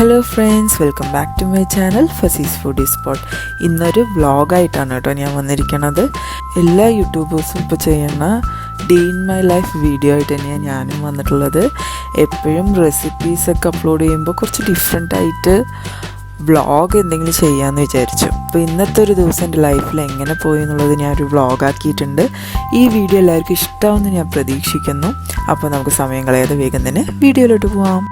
Hello friends, welcome back to my channel Fasees foodie spot. ഇന്നൊരു വ്ളോഗായിട്ടാണ് കേട്ടോ ഞാൻ വന്നിരിക്കുന്നത്. എല്ലാ യൂട്യൂബേഴ്സും ഇപ്പോൾ ചെയ്യുന്ന day in my life video ആയിട്ട് തന്നെയാണ് ഞാനും വന്നിട്ടുള്ളത്. എപ്പോഴും റെസിപ്പീസൊക്കെ അപ്ലോഡ് ചെയ്യുമ്പോൾ കുറച്ച് ഡിഫറെൻ്റ് ആയിട്ട് വ്ളോഗ് എന്തെങ്കിലും ചെയ്യാമെന്ന് വിചാരിച്ചു. അപ്പോൾ ഇന്നത്തെ ഒരു ദിവസം എൻ്റെ ലൈഫിൽ എങ്ങനെ പോയി എന്നുള്ളത് ഞാനൊരു വ്ളോഗാക്കിയിട്ടുണ്ട്. ഈ വീഡിയോ എല്ലാവർക്കും ഇഷ്ടമാവുമെന്ന് ഞാൻ പ്രതീക്ഷിക്കുന്നു. അപ്പോൾ നമുക്ക് സമയം കളയാതെ വേഗം തന്നെ വീഡിയോയിലോട്ട് പോവാം.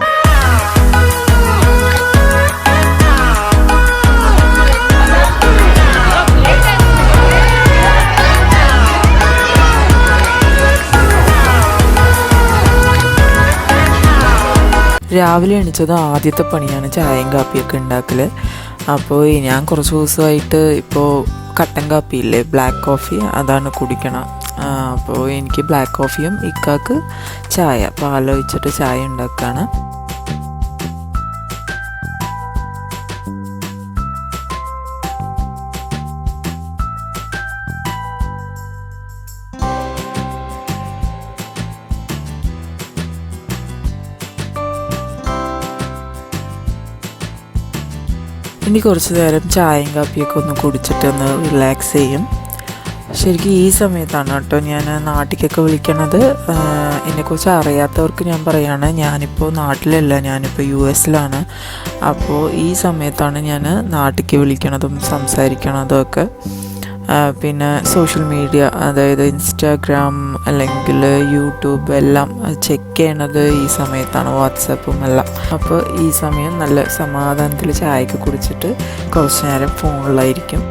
രാവിലെ എണീച്ചത് ആദ്യത്തെ പണിയാണ് ചായയും കാപ്പിയൊക്കെ ഉണ്ടാക്കൽ. അപ്പോൾ ഞാൻ കുറച്ച് ദിവസമായിട്ട് ഇപ്പോൾ കട്ടൻ കാപ്പിയില്ലേ, ബ്ലാക്ക് കോഫി, അതാണ് കുടിക്കണം. അപ്പോൾ എനിക്ക് ബ്ലാക്ക് കോഫിയും ഇക്കാക്ക് ചായ പാലൊഴിച്ചിട്ട് ചായ ഉണ്ടാക്കുകയാണ്. ഇനി കുറച്ച് നേരം ചായയും കാപ്പിയൊക്കെ ഒന്ന് കുടിച്ചിട്ടൊന്ന് റിലാക്സ് ചെയ്യും. ശരിക്കും ഈ സമയത്താണ് കേട്ടോ ഞാൻ നാട്ടിലേക്കൊക്കെ വിളിക്കണത്. എന്നെക്കുറിച്ച് അറിയാത്തവർക്ക് ഞാൻ പറയുകയാണ്, ഞാനിപ്പോൾ നാട്ടിലല്ല, ഞാനിപ്പോൾ US-ലാണ്. അപ്പോൾ ഈ സമയത്താണ് ഞാൻ നാട്ടിലേക്ക് വിളിക്കണതും സംസാരിക്കണതും ഒക്കെ. പിന്നെ സോഷ്യൽ മീഡിയ, അതായത് ഇൻസ്റ്റാഗ്രാം അല്ലെങ്കിൽ യൂട്യൂബ് എല്ലാം ചെക്ക് ചെയ്യണത് ഈ സമയത്താണ്, വാട്സപ്പും എല്ലാം. അപ്പോൾ ഈ സമയം നല്ല സമാധാനത്തിൽ ചായയൊക്കെ കുടിച്ചിട്ട് കുറച്ച് നേരം ഫോണിലായിരിക്കും.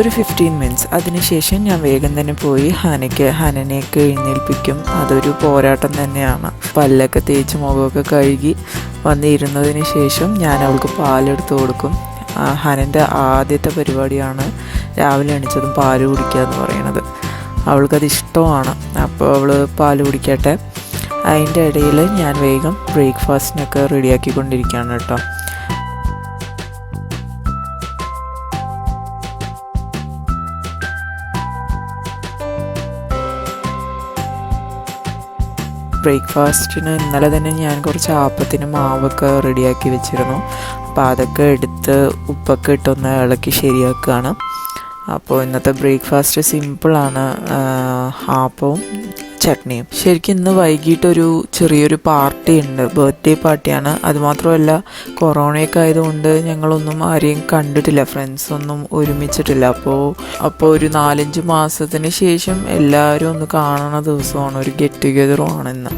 ഒരു 15 മിനിറ്റ്സ്. അതിനുശേഷം ഞാൻ വേഗം തന്നെ പോയി ഹനനെയൊക്കെ എഴുന്നേൽപ്പിക്കും. അതൊരു പോരാട്ടം തന്നെയാണ്. പല്ലൊക്കെ തേച്ച് മുഖമൊക്കെ കഴുകി വന്നിരുന്നതിന് ശേഷം ഞാൻ അവൾക്ക് പാലെടുത്ത് കൊടുക്കും. ഹനൻ്റെ ആദ്യത്തെ പരിപാടിയാണ് രാവിലെ എണീച്ചതും പാല് കുടിക്കുക എന്ന് പറയുന്നത്. അവൾക്കത് ഇഷ്ടമാണ്. അപ്പോൾ അവൾ പാല് കുടിക്കട്ടെ. അതിൻ്റെ ഇടയിൽ ഞാൻ വേഗം ബ്രേക്ക്ഫാസ്റ്റിനൊക്കെ റെഡിയാക്കിക്കൊണ്ടിരിക്കുകയാണ് കേട്ടോ. ബ്രേക്ക്ഫാസ്റ്റിന് ഇന്നലെ തന്നെ ഞാൻ കുറച്ച് ആപ്പത്തിന് മാവൊക്കെ റെഡിയാക്കി വെച്ചിരുന്നു. അപ്പോൾ അതൊക്കെ എടുത്ത് ഉപ്പൊക്കെ ഇട്ടൊന്ന് ഇളക്കി ശരിയാക്കുകയാണ്. അപ്പോൾ ഇന്നത്തെ ബ്രേക്ക്ഫാസ്റ്റ് സിമ്പിളാണ്, ആപ്പവും ചട്നിയും. ശരിക്കും ഇന്ന് വൈകിട്ടൊരു ചെറിയൊരു പാർട്ടി ഉണ്ട്, ബർത്ത്ഡേ പാർട്ടിയാണ്. അതുമാത്രമല്ല കൊറോണയൊക്കെ ആയതുകൊണ്ട് ഞങ്ങളൊന്നും ആരെയും കണ്ടിട്ടില്ല, ഫ്രണ്ട്സൊന്നും ഒരുമിച്ചിട്ടില്ല. അപ്പോൾ ഒരു 4-5 മാസത്തിന് ശേഷം എല്ലാവരും ഒന്ന് കാണുന്ന ദിവസമാണ്, ഒരു ഗെറ്റ് ടുഗെദറും ആണ് ഇന്ന്.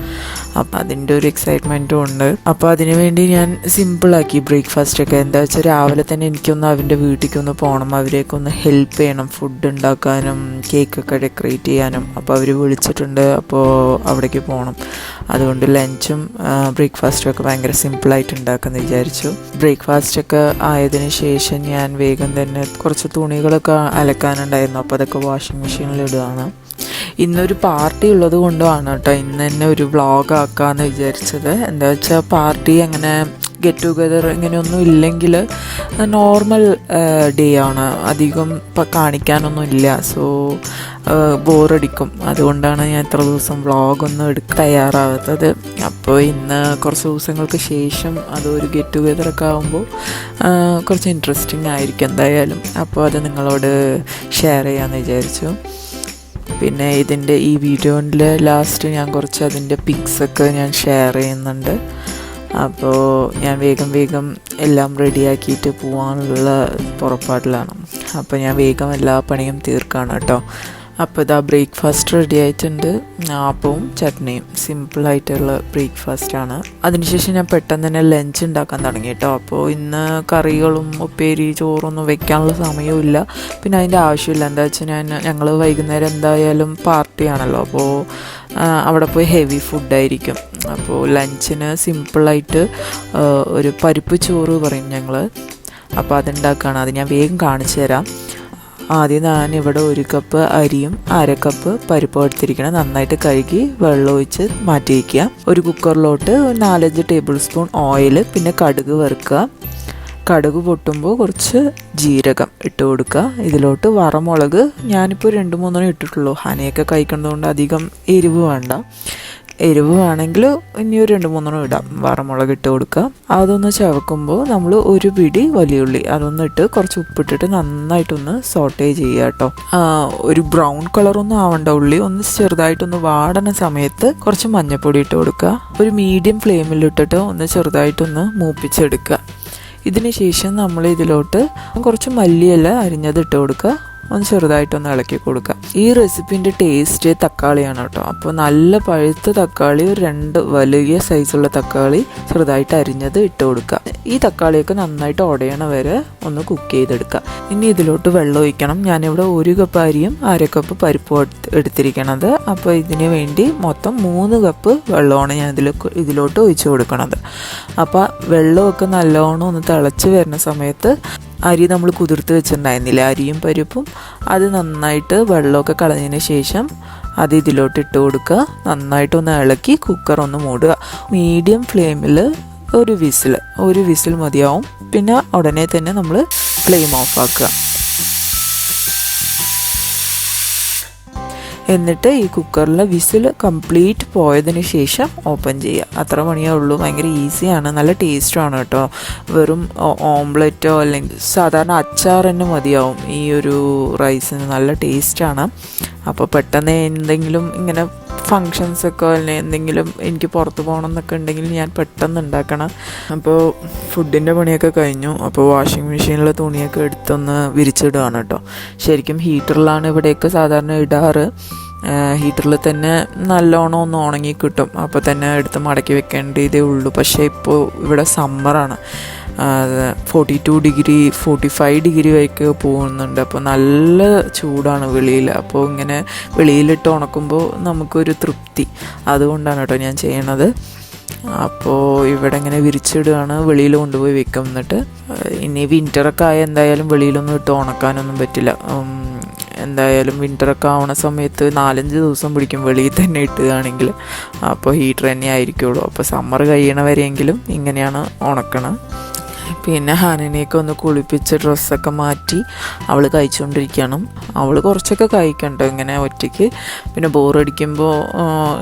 അപ്പം അതിൻ്റെ ഒരു എക്സൈറ്റ്മെൻറ്റും ഉണ്ട്. അപ്പോൾ അതിനു വേണ്ടി ഞാൻ സിമ്പിളാക്കി ബ്രേക്ക്ഫാസ്റ്റൊക്കെ. എന്താ വെച്ചാൽ രാവിലെ തന്നെ എനിക്കൊന്ന് അവൻ്റെ വീട്ടിലേക്കൊന്ന് പോകണം, അവരെയൊക്കെ ഒന്ന് ഹെൽപ്പ് ചെയ്യണം, ഫുഡ് ഉണ്ടാക്കാനും കേക്കൊക്കെ ഡെക്കറേറ്റ് ചെയ്യാനും. അപ്പോൾ അവർ വിളിച്ചിട്ടുണ്ട്, അപ്പോൾ അവിടേക്ക് പോകണം. അതുകൊണ്ട് ലഞ്ചും ബ്രേക്ക്ഫാസ്റ്റും ഒക്കെ ഭയങ്കര സിമ്പിളായിട്ട് ഉണ്ടാക്കുമെന്ന് വിചാരിച്ചു. ബ്രേക്ക്ഫാസ്റ്റൊക്കെ ആയതിനു ശേഷം ഞാൻ വേഗം തന്നെ കുറച്ച് തുണികളൊക്കെ അലക്കാനുണ്ടായിരുന്നു. അപ്പോൾ അതൊക്കെ വാഷിംഗ് മെഷീനിൽ ഇടുകയാണ്. ഇന്നൊരു പാർട്ടി ഉള്ളത് കൊണ്ടാണ് കേട്ടോ ഇന്ന് തന്നെ ഒരു വ്ളോഗ് ആക്കാമെന്ന് വിചാരിച്ചത്. എന്താ വെച്ചാൽ പാർട്ടി അങ്ങനെ ഗെറ്റ് ടുഗെദർ ഇങ്ങനെയൊന്നും ഇല്ലെങ്കിൽ നോർമൽ ഡേ ആണ്, അധികം കാണിക്കാനൊന്നും ഇല്ല. സോ ബോറടിക്കും. അതുകൊണ്ടാണ് ഞാൻ ഇത്ര ദിവസം വ്ളോഗൊന്നും തയ്യാറാവാത്തത്. അപ്പോൾ ഇന്ന് കുറച്ച് ദിവസങ്ങൾക്ക് ശേഷം അതൊരു ഗെറ്റ് ടുഗെദറൊക്കെ ആകുമ്പോൾ കുറച്ച് ഇൻട്രസ്റ്റിംഗ് ആയിരിക്കും എന്തായാലും. അപ്പോൾ അത് നിങ്ങളോട് ഷെയർ ചെയ്യാമെന്ന് വിചാരിച്ചു. പിന്നെ ഈ വീഡിയോയിൽ ലാസ്റ്റ് ഞാൻ കുറച്ച് അതിൻ്റെ പിക്സൊക്കെ ഞാൻ ഷെയർ ചെയ്യുന്നുണ്ട്. അപ്പോൾ ഞാൻ വേഗം എല്ലാം റെഡിയാക്കിയിട്ട് പോകാനുള്ള പുറപ്പാടിലാണ്. അപ്പോൾ ഞാൻ വേഗം എല്ലാ പണിയും തീർക്കുകയാണ് കേട്ടോ. അപ്പോൾ ഇതാ ബ്രേക്ക്ഫാസ്റ്റ് റെഡി ആയിട്ടുണ്ട്, ആപ്പവും ചട്നിയും. സിമ്പിളായിട്ടുള്ള ബ്രേക്ക്ഫാസ്റ്റാണ്. അതിനുശേഷം ഞാൻ പെട്ടെന്ന് തന്നെ ലഞ്ച് ഉണ്ടാക്കാൻ തുടങ്ങി കേട്ടോ. അപ്പോൾ ഇന്ന് കറികളും ഉപ്പേരി ചോറൊന്നും വെക്കാനുള്ള സമയമില്ല, പിന്നെ അതിൻ്റെ ആവശ്യമില്ല. എന്താ വെച്ചാൽ ഞങ്ങൾ വൈകുന്നേരം എന്തായാലും പാർട്ടിയാണല്ലോ, അപ്പോൾ അവിടെ പോയി ഹെവി ഫുഡായിരിക്കും. അപ്പോൾ ലഞ്ചിന് സിമ്പിളായിട്ട് ഒരു പരിപ്പ് ചോറ് പറയും ഞങ്ങൾ. അപ്പോൾ അതുണ്ടാക്കുകയാണ്. അത് ഞാൻ വേഗം കാണിച്ചു തരാം. ആദ്യം ഞാനിവിടെ 1 കപ്പ് അരിയും 1/2 കപ്പ് പരിപ്പ് എടുത്തിരിക്കണം. നന്നായിട്ട് കഴുകി വെള്ളം ഒഴിച്ച് മാറ്റി വയ്ക്കുക. ഒരു കുക്കറിലോട്ട് 4-5 ടേബിൾ സ്പൂൺ ഓയിൽ, പിന്നെ കടുക് വറുക്കുക. കടുക് പൊട്ടുമ്പോൾ കുറച്ച് ജീരകം ഇട്ട് കൊടുക്കുക. ഇതിലോട്ട് വറമുളക് ഞാനിപ്പോൾ 2-3 ഇട്ടിട്ടുള്ളൂ. ഹനയൊക്കെ കഴിക്കുന്നതുകൊണ്ട് അധികം എരിവ് വേണ്ട. എരിവ് വേണമെങ്കിൽ ഇനി ഒരു 2-3 ഇടാം. വറമുളക് ഇട്ട് കൊടുക്കുക. അതൊന്ന് ചവക്കുമ്പോൾ നമ്മൾ ഒരു പിടി വലിയുള്ളി അതൊന്ന് ഇട്ട് കുറച്ച് ഉപ്പിട്ടിട്ട് നന്നായിട്ടൊന്ന് സോട്ടേ ചെയ്യുക കേട്ടോ. ഒരു ബ്രൗൺ കളറൊന്നും ആവണ്ട, ഉള്ളി ഒന്ന് ചെറുതായിട്ടൊന്ന് വാടണ സമയത്ത് കുറച്ച് മഞ്ഞൾപ്പൊടി ഇട്ട് കൊടുക്കുക. ഒരു മീഡിയം ഫ്ലെയിമിലിട്ടിട്ട് ഒന്ന് ചെറുതായിട്ടൊന്ന് മൂപ്പിച്ചെടുക്കുക. ഇതിന് ശേഷം നമ്മൾ ഇതിലോട്ട് കുറച്ച് മല്ലിയില അരിഞ്ഞത് ഇട്ട് കൊടുക്കുക. ഒന്ന് ചെറുതായിട്ടൊന്ന് ഇളക്കി കൊടുക്കുക. ഈ റെസിപ്പിൻ്റെ ടേസ്റ്റ് തക്കാളിയാണ് കേട്ടോ. അപ്പോൾ നല്ല പഴുത്ത തക്കാളി, ഒരു 2 വലിയ സൈസുള്ള തക്കാളി ചെറുതായിട്ട് അരിഞ്ഞത് ഇട്ട് കൊടുക്കുക. ഈ തക്കാളിയൊക്കെ നന്നായിട്ട് ഉടയണ വരെ ഒന്ന് കുക്ക് ചെയ്തെടുക്കുക. ഇനി ഇതിലോട്ട് വെള്ളം ഒഴിക്കണം. ഞാനിവിടെ 1 കപ്പ് അരിയും 1/2 കപ്പ് പരിപ്പും എടുത്തിരിക്കണത്. അപ്പോൾ ഇതിന് വേണ്ടി മൊത്തം 3 കപ്പ് വെള്ളമാണ് ഞാൻ ഇതിലോട്ട് ഒഴിച്ച് കൊടുക്കണത്. അപ്പോൾ വെള്ളമൊക്കെ നല്ലോണം ഒന്ന് തിളച്ച് വരുന്ന സമയത്ത് അരി നമ്മൾ കുതിർത്ത് വെച്ചിട്ടുണ്ടായിരുന്നില്ല, അരിയും പരിപ്പും, അത് നന്നായിട്ട് വെള്ളമൊക്കെ കളഞ്ഞതിന് ശേഷം അത് ഇതിലോട്ട് ഇട്ട് കൊടുക്കുക. നന്നായിട്ടൊന്ന് ഇളക്കി കുക്കർ ഒന്ന് മൂടുക. മീഡിയം ഫ്ലെയിമിൽ ഒരു വിസിൽ മതിയാവും. പിന്നെ ഉടനെ തന്നെ നമ്മൾ ഫ്ലെയിം ഓഫ് ആക്കുക. എന്നിട്ട് ഈ കുക്കറിലെ വിസിൽ കംപ്ലീറ്റ് പോയതിന് ശേഷം ഓപ്പൺ ചെയ്യുക. അത്ര പണിയേ ഉള്ളൂ. ഭയങ്കര ഈസിയാണ്, നല്ല ടേസ്റ്റുമാണ് കേട്ടോ. വെറും ഓംലെറ്റോ അല്ലെങ്കിൽ സാധാരണ അച്ചാർ തന്നെ മതിയാവും ഈ ഒരു റൈസിന്. നല്ല ടേസ്റ്റാണ്. അപ്പോൾ പെട്ടെന്ന് എന്തെങ്കിലും ഇങ്ങനെ ഫങ്ഷൻസൊക്കെ അല്ലെങ്കിൽ എന്തെങ്കിലും എനിക്ക് പുറത്ത് പോകണം എന്നൊക്കെ ഉണ്ടെങ്കിൽ ഞാൻ പെട്ടെന്ന് ഉണ്ടാക്കണം. അപ്പോൾ ഫുഡിൻ്റെ പണിയൊക്കെ കഴിഞ്ഞു. അപ്പോൾ വാഷിംഗ് മെഷീനിലെ തുണിയൊക്കെ എടുത്തൊന്ന് വിരിച്ചിടുകയാണ് കേട്ടോ. ശരിക്കും ഹീറ്ററിലാണ് ഇവിടെയൊക്കെ സാധാരണ ഇടാറ്. ഹീറ്ററിൽ തന്നെ നല്ലോണം ഒന്ന് ഉണങ്ങി കിട്ടും. അപ്പോൾ തന്നെ എടുത്ത് മടക്കി വെക്കേണ്ടതേ ഉള്ളൂ. പക്ഷേ ഇപ്പോൾ ഇവിടെ സമ്മറാണ്. 42 ഡിഗ്രി 45 ഡിഗ്രി വരെയൊക്കെ പോകുന്നുണ്ട്. അപ്പോൾ നല്ല ചൂടാണ് വെളിയിൽ. അപ്പോൾ ഇങ്ങനെ വെളിയിലിട്ട് ഉണക്കുമ്പോൾ നമുക്കൊരു തൃപ്തി, അതുകൊണ്ടാണ് കേട്ടോ ഞാൻ ചെയ്യണത്. അപ്പോൾ ഇവിടെ ഇങ്ങനെ വിരിച്ചിടുകയാണ്, വെളിയിൽ കൊണ്ടുപോയി വെക്കും. എന്നിട്ട് ഇനി വിൻ്ററൊക്കെ ആയ എന്തായാലും വെളിയിലൊന്നും ഇട്ട് ഉണക്കാനൊന്നും പറ്റില്ല. എന്തായാലും വിൻ്ററൊക്കെ ആവണ സമയത്ത് 4-5 ദിവസം പിടിക്കും വെളിയിൽ തന്നെ ഇട്ടുകയാണെങ്കിൽ. അപ്പോൾ ഹീറ്റർ തന്നെ ആയിരിക്കുള്ളൂ. അപ്പോൾ സമ്മർ കഴിയണവരെയെങ്കിലും ഇങ്ങനെയാണ് ഉണക്കണം. പിന്നെ ഹാനിനെയൊക്കെ ഒന്ന് കുളിപ്പിച്ച് ഡ്രസ്സൊക്കെ മാറ്റി അവൾ കഴിച്ചുകൊണ്ടിരിക്കണം. അവൾ കുറച്ചൊക്കെ കഴിക്കണ്ടോ ഇങ്ങനെ ഒറ്റയ്ക്ക്. പിന്നെ ബോറടിക്കുമ്പോൾ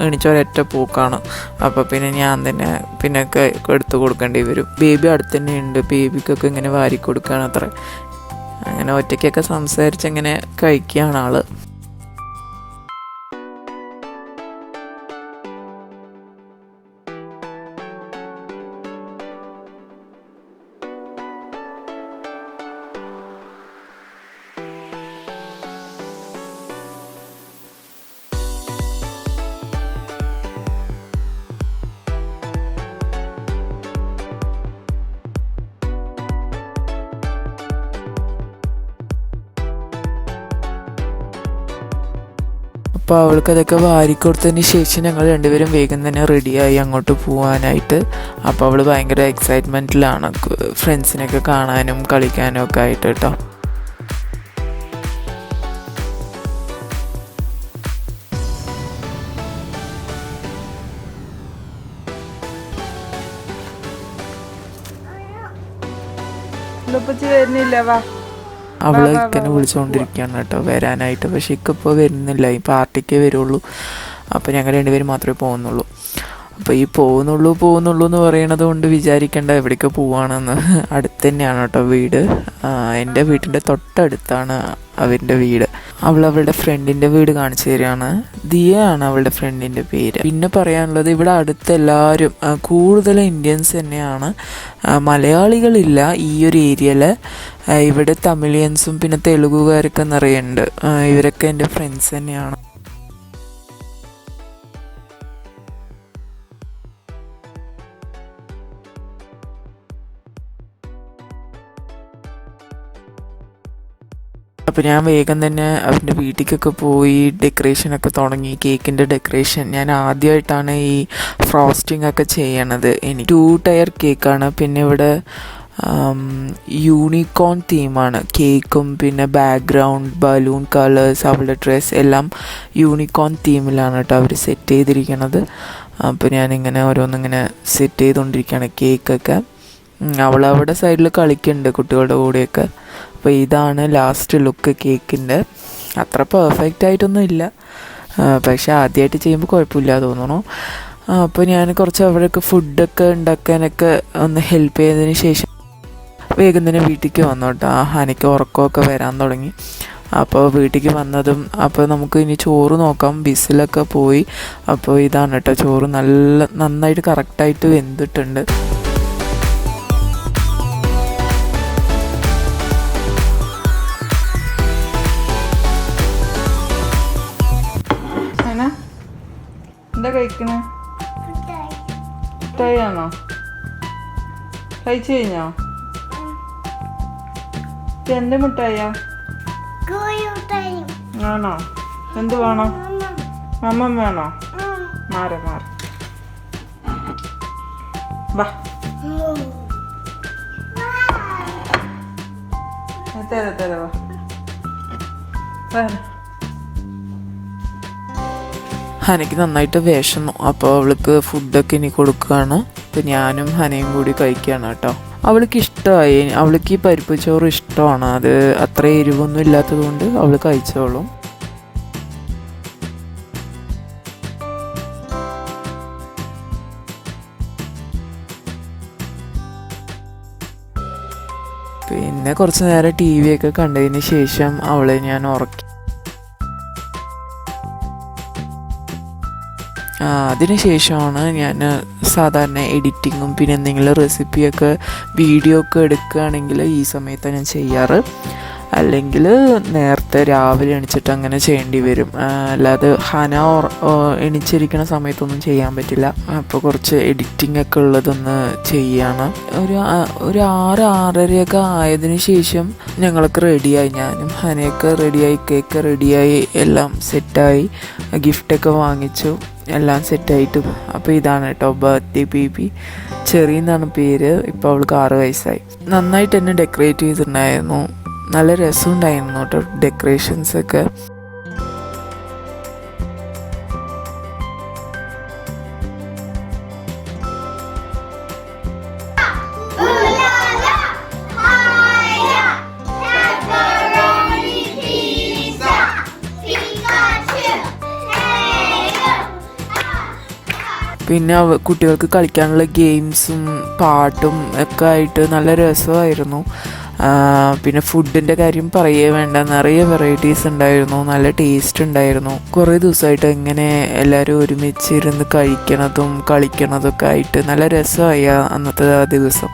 എണിച്ചൊരൊറ്റ പോക്കാണ്. അപ്പോൾ പിന്നെ ഞാൻ തന്നെ പിന്നൊക്കെ എടുത്ത് കൊടുക്കേണ്ടി വരും. ബേബി അടുത്ത് തന്നെ ഉണ്ട്. ബേബിക്കൊക്കെ ഇങ്ങനെ വാരി കൊടുക്കുകയാണ് അത്ര. അങ്ങനെ ഒറ്റയ്ക്കൊക്കെ സംസാരിച്ചങ്ങനെ കഴിക്കുകയാണ് ആൾ. അപ്പോൾ അവൾക്കതൊക്കെ വാരിക്കൊടുത്തതിന് ശേഷം ഞങ്ങൾ രണ്ടുപേരും വേഗം തന്നെ റെഡിയായി അങ്ങോട്ട് പോകാനായിട്ട്. അപ്പോൾ അവൾ ഭയങ്കര എക്സൈറ്റ്മെൻറ്റിലാണ് ഫ്രണ്ട്സിനൊക്കെ കാണാനും കളിക്കാനും ഒക്കെ ആയിട്ട് കേട്ടോ. വരുന്നില്ല വാ. അവൾ ഇക്കനെ വിളിച്ചുകൊണ്ടിരിക്കുകയാണ് കേട്ടോ വരാനായിട്ട്. പക്ഷേ ഇക്കിപ്പോൾ വരുന്നില്ല, ഈ പാർട്ടിക്കേ വരുള്ളൂ. അപ്പോൾ ഞങ്ങൾ രണ്ടുപേരും മാത്രമേ പോകുന്നുള്ളൂ. അപ്പോൾ ഈ പോകുന്നുള്ളൂ എന്ന് പറയണത് കൊണ്ട് വിചാരിക്കേണ്ട എവിടേക്ക് പോവുകയാണെന്ന്. അടുത്ത് തന്നെയാണ് കേട്ടോ വീട്. എൻ്റെ വീട്ടിൻ്റെ തൊട്ടടുത്താണ് അവരുടെ വീട്. അവളുടെ ഫ്രണ്ടിൻ്റെ വീട് കാണിച്ചു തരികയാണ്. ദിയയാണ് അവളുടെ ഫ്രണ്ടിൻ്റെ പേര്. പിന്നെ പറയാനുള്ളത്, ഇവിടെ അടുത്ത് എല്ലാവരും കൂടുതൽ ഇന്ത്യൻസ് തന്നെയാണ്, മലയാളികളില്ല ഈ ഒരു ഏരിയയിൽ. ഇവിടെ തമിഴിയൻസും പിന്നെ തെലുഗുകാരൊക്കെ നിറയുണ്ട്. ഇവരൊക്കെ എൻ്റെ ഫ്രണ്ട്സ് തന്നെയാണ്. അപ്പോൾ ഞാൻ വേഗം തന്നെ അവൻ്റെ വീട്ടിലേക്കൊക്കെ പോയി ഡെക്കറേഷനൊക്കെ തുടങ്ങി. കേക്കിൻ്റെ ഡെക്കറേഷൻ ഞാൻ ആദ്യമായിട്ടാണ് ഈ ഫ്രോസ്റ്റിംഗ് ഒക്കെ ചെയ്യണത്. എനിക്ക് 2 ടയർ കേക്കാണ്. പിന്നെ ഇവിടെ യൂണിക്കോൺ തീമാണ് കേക്കും. പിന്നെ ബാക്ക്ഗ്രൗണ്ട്, ബലൂൺ കളേഴ്സ്, അവളുടെ ഡ്രസ്സ് എല്ലാം യൂണിക്കോൺ തീമിലാണ് കേട്ടോ അവർ സെറ്റ് ചെയ്തിരിക്കണത്. അപ്പോൾ ഞാനിങ്ങനെ ഓരോന്നിങ്ങനെ സെറ്റ് ചെയ്തുകൊണ്ടിരിക്കുകയാണ് കേക്കൊക്കെ. അവളവിടെ സൈഡിൽ കളിക്കുന്നുണ്ട് കുട്ടികളുടെ കൂടെയൊക്കെ. അപ്പോൾ ഇതാണ് ലാസ്റ്റ് ലുക്ക് കേക്കിൻ്റെ. അത്ര പെർഫെക്റ്റ് ആയിട്ടൊന്നും ഇല്ല, പക്ഷേ ആദ്യമായിട്ട് ചെയ്യുമ്പോൾ കുഴപ്പമില്ല തോന്നുന്നു. അപ്പോൾ ഞാൻ കുറച്ച് അവിടെയൊക്കെ ഫുഡൊക്കെ ഉണ്ടാക്കാനൊക്കെ ഒന്ന് ഹെൽപ്പ് ചെയ്തതിന് ശേഷം വേഗം തന്നെ വീട്ടിലേക്ക് വന്നു കേട്ടോ. എനിക്ക് ഉറക്കമൊക്കെ വരാൻ തുടങ്ങി. അപ്പോൾ വീട്ടിലേക്ക് വന്നതും അപ്പോൾ നമുക്ക് ഇനി ചോറ് നോക്കാം. വിസിലൊക്കെ പോയി. അപ്പോൾ ഇതാണ് കേട്ടോ ചോറ്, നന്നായിട്ട് കറക്റ്റായിട്ട് വെന്തിട്ടുണ്ട്. എന്താ കഴിക്കണേ? മിഠായിയാണോ? കഴിച്ചു കഴിഞ്ഞോ? എന്ത് മിഠായിയാ? ആണോ? എന്ത് വേണോ? മമ്മ വേണോ? മാറി വാ. തരാ വാ. ഹനയ്ക്ക് നന്നായിട്ട് വിശന്നു. അപ്പോൾ അവൾക്ക് ഫുഡൊക്കെ ഇനി കൊടുക്കുകയാണ്. അപ്പോൾ ഞാനും ഹനയും കൂടി കഴിക്കുകയാണ് കേട്ടോ. അവൾക്ക് ഇഷ്ടമായി. അവൾക്ക് ഈ പരിപ്പ് ചോറ് ഇഷ്ടമാണ്. അത് അത്ര എരിവൊന്നും ഇല്ലാത്തത് കൊണ്ട് അവൾ കഴിച്ചോളും. പിന്നെ കുറച്ച് നേരം ടി വി ഒക്കെ കണ്ടതിന് ശേഷം അവളെ ഞാൻ ഉറക്കി. അതിന് ശേഷമാണ് ഞാൻ സാധാരണ എഡിറ്റിങ്ങും പിന്നെ എന്തെങ്കിലും റെസിപ്പിയൊക്കെ വീഡിയോ ഒക്കെ എടുക്കുകയാണെങ്കിൽ ഈ സമയത്താണ് ഞാൻ ചെയ്യാറ്. അല്ലെങ്കിൽ നേരത്തെ രാവിലെ എണിച്ചിട്ട് അങ്ങനെ ചെയ്യേണ്ടി വരും. അല്ലാതെ ഹന എണിച്ചിരിക്കുന്ന സമയത്തൊന്നും ചെയ്യാൻ പറ്റില്ല. അപ്പോൾ കുറച്ച് എഡിറ്റിംഗ് ഒക്കെ ഉള്ളതൊന്ന് ചെയ്യാണ്. ഒരു 6-6:30 ആയതിനു ശേഷം ഞങ്ങളൊക്കെ റെഡിയായി. ഞാനും ഹനയൊക്കെ റെഡിയായി, കേക്ക് റെഡിയായി, എല്ലാം സെറ്റായി, ഗിഫ്റ്റൊക്കെ വാങ്ങിച്ചു, എല്ലാം സെറ്റായിട്ട്. അപ്പോൾ ഇതാണ് കേട്ടോ ബർത്ത്ഡേ ബേബി. ചെറിയെന്നാണ് പേര്. ഇപ്പോൾ അവൾക്ക് 6 വയസ്സായി. നന്നായിട്ട് തന്നെ ഡെക്കറേറ്റ് ചെയ്തിട്ടുണ്ടായിരുന്നു. നല്ല രസമുണ്ടായിരുന്നു കേട്ടോ ഡെക്കറേഷൻസൊക്കെ. പിന്നെ കുട്ടികൾക്ക് കളിക്കാനുള്ള ഗെയിംസും പാട്ടും ഒക്കെ ആയിട്ട് നല്ല രസമായിരുന്നു. പിന്നെ ഫുഡിൻ്റെ കാര്യം പറയേ വേണ്ട, നിറയെ വെറൈറ്റീസ് ഉണ്ടായിരുന്നു, നല്ല ടേസ്റ്റ് ഉണ്ടായിരുന്നു. കുറേ ദിവസമായിട്ട് ഇങ്ങനെ എല്ലാവരും ഒരുമിച്ചിരുന്ന് കഴിക്കണതും കളിക്കണതൊക്കെ ആയിട്ട് നല്ല രസമായി അന്നത്തെ ആ ദിവസം.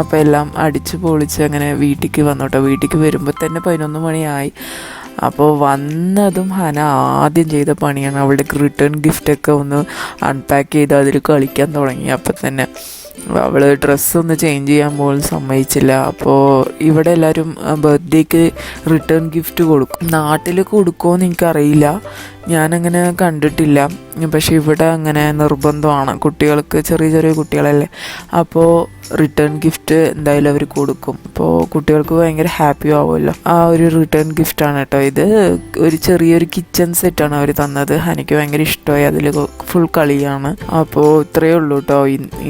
അപ്പോൾ എല്ലാം അടിച്ച് പൊളിച്ച് അങ്ങനെ വീട്ടിലേക്ക് വന്നു കേട്ടോ. വീട്ടിലേക്ക് വരുമ്പോൾ തന്നെ 11 മണിയായി. അപ്പോൾ വന്നതും ഹന ആദ്യം ചെയ്ത പണിയാണ് അവളുടെ റിട്ടേൺ ഗിഫ്റ്റൊക്കെ ഒന്ന് അൺപാക്ക് ചെയ്ത് അതിൽ കളിക്കാൻ തുടങ്ങി. അപ്പം തന്നെ അവൾ ഡ്രസ്സൊന്ന് ചേഞ്ച് ചെയ്യാൻ പോലും സമ്മതിച്ചില്ല. അപ്പോൾ ഇവിടെ എല്ലാവരും ബർത്ത്ഡേക്ക് റിട്ടേൺ ഗിഫ്റ്റ് കൊടുക്കും. നാട്ടിൽ കൊടുക്കുമോയെന്ന് എനിക്കറിയില്ല, ഞാനങ്ങനെ കണ്ടിട്ടില്ല. പക്ഷേ ഇവിടെ അങ്ങനെ നിർബന്ധമാണ്. കുട്ടികൾക്ക്, ചെറിയ ചെറിയ കുട്ടികളല്ലേ, അപ്പോൾ റിട്ടേൺ ഗിഫ്റ്റ് എന്തായാലും അവർ കൊടുക്കും. അപ്പോൾ കുട്ടികൾക്ക് ഭയങ്കര ഹാപ്പി ആവുമല്ലോ. ആ ഒരു റിട്ടേൺ ഗിഫ്റ്റാണ് കേട്ടോ ഇത്. ഒരു ചെറിയൊരു കിച്ചൺ സെറ്റാണ് അവർ തന്നത്. എനിക്ക് ഭയങ്കര ഇഷ്ടമായി. അതിൽ ഫുൾ കളിയാണ്. അപ്പോൾ ഇത്രയേ ഉള്ളൂ കേട്ടോ.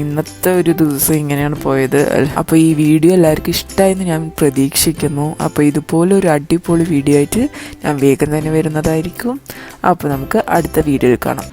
ഇന്നത്തെ ഒരു ദിവസം ഇങ്ങനെയാണ് പോയത്. അപ്പോൾ ഈ വീഡിയോ എല്ലാവർക്കും ഇഷ്ടമായെന്ന് ഞാൻ പ്രതീക്ഷിക്കുന്നു. അപ്പോൾ ഇതുപോലെ ഒരു അടിപൊളി വീഡിയോ ആയിട്ട് ഞാൻ വേഗം തന്നെ വരുന്നതായിരിക്കും. അപ്പോൾ നമുക്ക് അടുത്ത വീഡിയോയിൽ കാണാം.